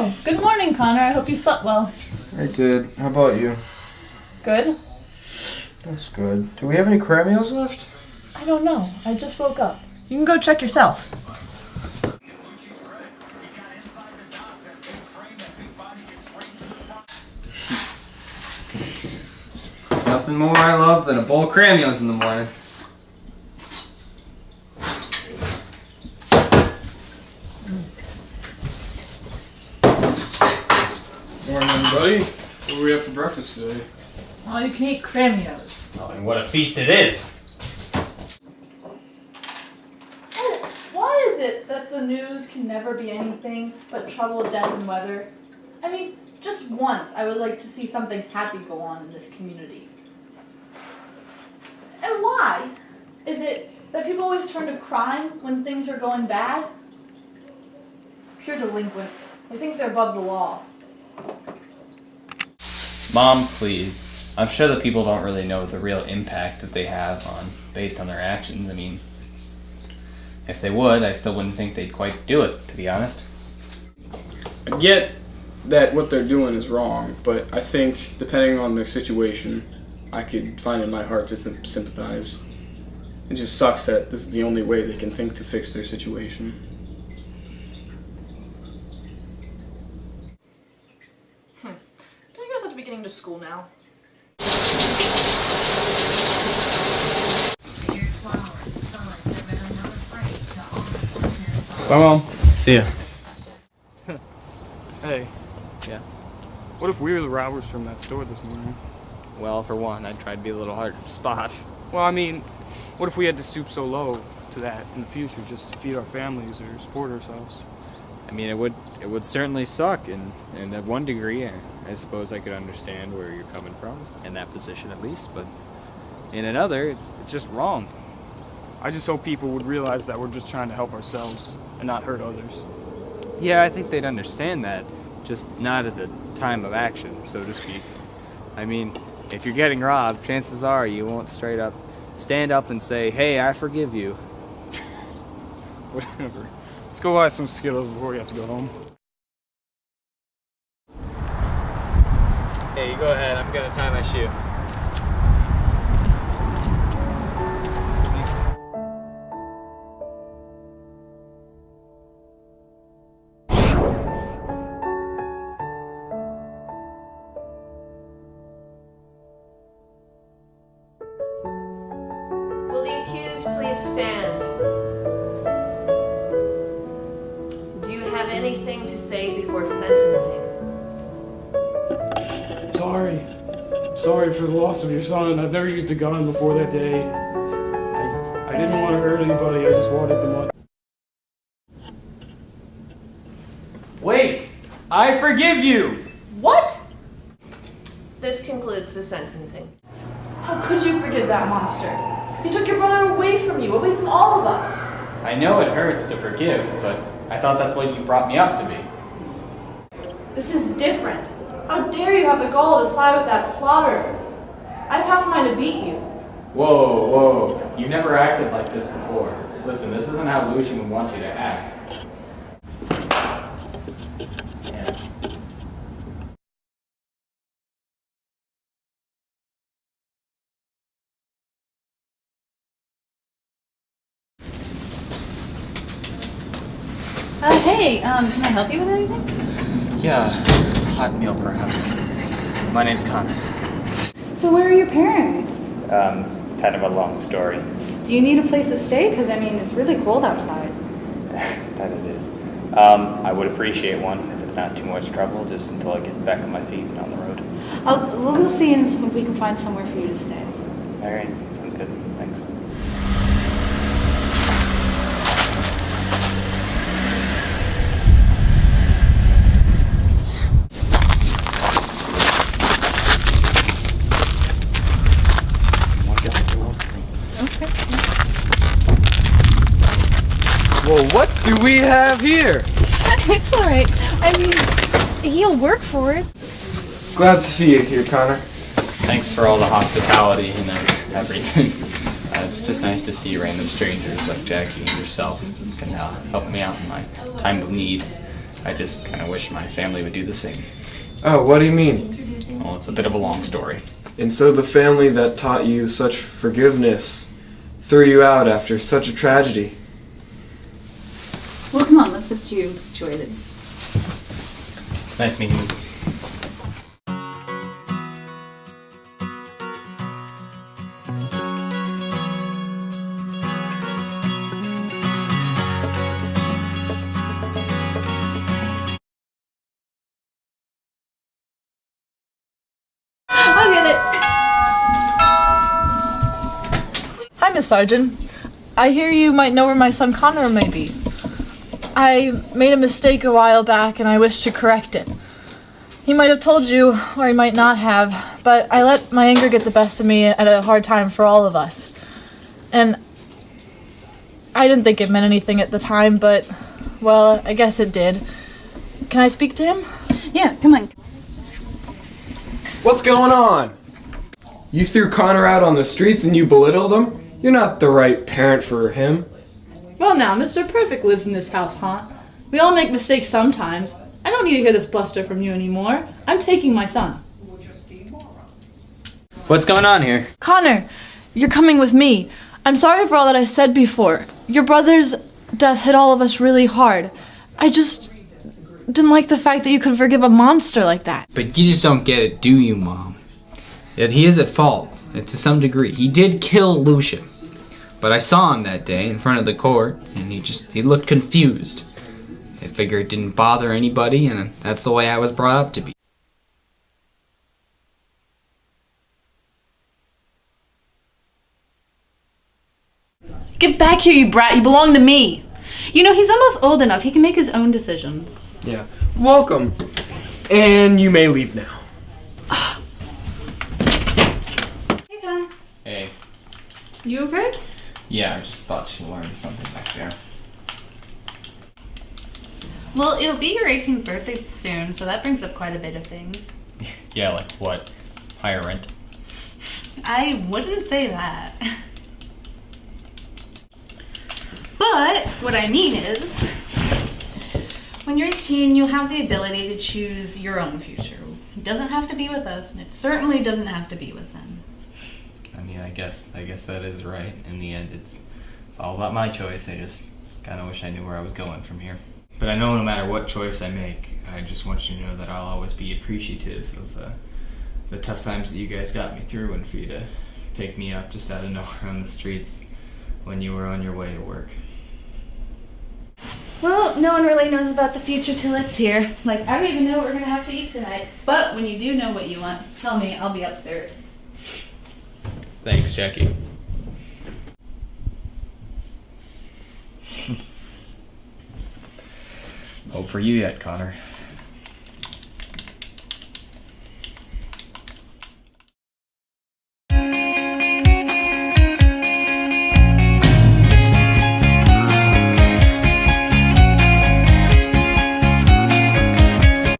Oh, good morning, Connor. I hope you slept well. I did. How about you? Good. That's good. Do we have any crab meals left? I don't know. I just woke up. You can go check yourself. Nothing more I love than a bowl of crab in the morning. Morning, everybody. What do we have for breakfast today? All you can eat cramios. Oh, and what a feast it is! Oh, why is it that the news can never be anything but trouble, death, and weather? I mean, just once I would like to see something happy go on in this community. And why? Is it that people always turn to crime when things are going bad? Pure delinquents. They think they're above the law. Mom, please. I'm sure that people don't really know the real impact that they have based on their actions. I mean, if they would, I still wouldn't think they'd quite do it, to be honest. I get that what they're doing is wrong, but I think, depending on their situation, I could find in my heart to sympathize. It just sucks that this is the only way they can think to fix their situation. Don't you guys have to be getting to school now? Bye, Mom. See ya. Hey. Yeah. What if we were the robbers from that store this morning? Well, for one, I'd try to be a little harder to spot. Well, I mean, what if we had to stoop so low to that in the future just to feed our families or support ourselves? I mean, it would certainly suck, and at one degree, I suppose I could understand where you're coming from, in that position at least, but in another, it's just wrong. I just hope people would realize that we're just trying to help ourselves and not hurt others. Yeah, I think they'd understand that, just not at the time of action, so to speak. I mean, if you're getting robbed, chances are you won't straight up stand up and say, "Hey, I forgive you." Whatever. Let's go buy some Skittles before we have to go home. Hey, you go ahead. I'm gonna tie my shoe. Will the accused please stand? Do you have anything to say before sentencing? Sorry for the loss of your son. I've never used a gun before that day. I didn't want to hurt anybody. I just wanted the money. Wait! I forgive you! What? This concludes the sentencing. How could you forgive that monster? He took your brother away from you, away from all of us. I know it hurts to forgive, but I thought that's what you brought me up to be. This is different. How dare you have the gall to side with that slaughterer? I've half a mind to beat you. Whoa. You've never acted like this before. Listen, this isn't how Lucian would want you to act. Yeah. Hey, can I help you with anything? Yeah, hot meal perhaps. My name's Connor. So where are your parents? It's kind of a long story. Do you need a place to stay? Because, I mean, it's really cold outside. That it is. I would appreciate one if it's not too much trouble, just until I get back on my feet and on the road. We'll go see if we can find somewhere for you to stay. All right, sounds good. Thanks. Well, what do we have here? It's all right. I mean, he'll work for it. Glad to see you here, Connor. Thanks for all the hospitality and everything. It's just nice to see random strangers like Jackie and yourself can help me out in my time of need. I just kind of wish my family would do the same. Oh, what do you mean? Well, it's a bit of a long story. And so the family that taught you such forgiveness threw you out after such a tragedy. Well, come on, let's get you situated. Nice meeting you. I'll get it. Hi, Miss Sargent. I hear you might know where my son Connor may be. I made a mistake a while back and I wish to correct it. He might have told you, or he might not have, but I let my anger get the best of me at a hard time for all of us. And I didn't think it meant anything at the time, but, well, I guess it did. Can I speak to him? Yeah, come on. What's going on? You threw Connor out on the streets and you belittled him? You're not the right parent for him. Well now, Mr. Perfect lives in this house, huh? We all make mistakes sometimes. I don't need to hear this bluster from you anymore. I'm taking my son. What's going on here? Connor, you're coming with me. I'm sorry for all that I said before. Your brother's death hit all of us really hard. I just didn't like the fact that you could forgive a monster like that. But you just don't get it, do you, Mom? That he is at fault, to some degree. He did kill Lucian. But I saw him that day in front of the court, and he looked confused. I figure it didn't bother anybody, and that's the way I was brought up to be. Get back here, you brat. You belong to me. You know, he's almost old enough. He can make his own decisions. Yeah. Welcome. And you may leave now. Hey, Connor. Hey. You okay? Yeah, I just thought she learned something back there. Well, it'll be your 18th birthday soon, so that brings up quite a bit of things. Yeah, like what? Higher rent? I wouldn't say that. But what I mean is, when you're 18, you'll have the ability to choose your own future. It doesn't have to be with us, and it certainly doesn't have to be with them. I mean, I guess that is right. In the end, it's all about my choice. I just kind of wish I knew where I was going from here. But I know no matter what choice I make, I just want you to know that I'll always be appreciative of the tough times that you guys got me through, and for you to pick me up just out of nowhere on the streets when you were on your way to work. Well, no one really knows about the future till it's here. Like, I don't even know what we're gonna have to eat tonight. But when you do know what you want, tell me. I'll be upstairs. Thanks, Jackie. Hope for you yet, Connor.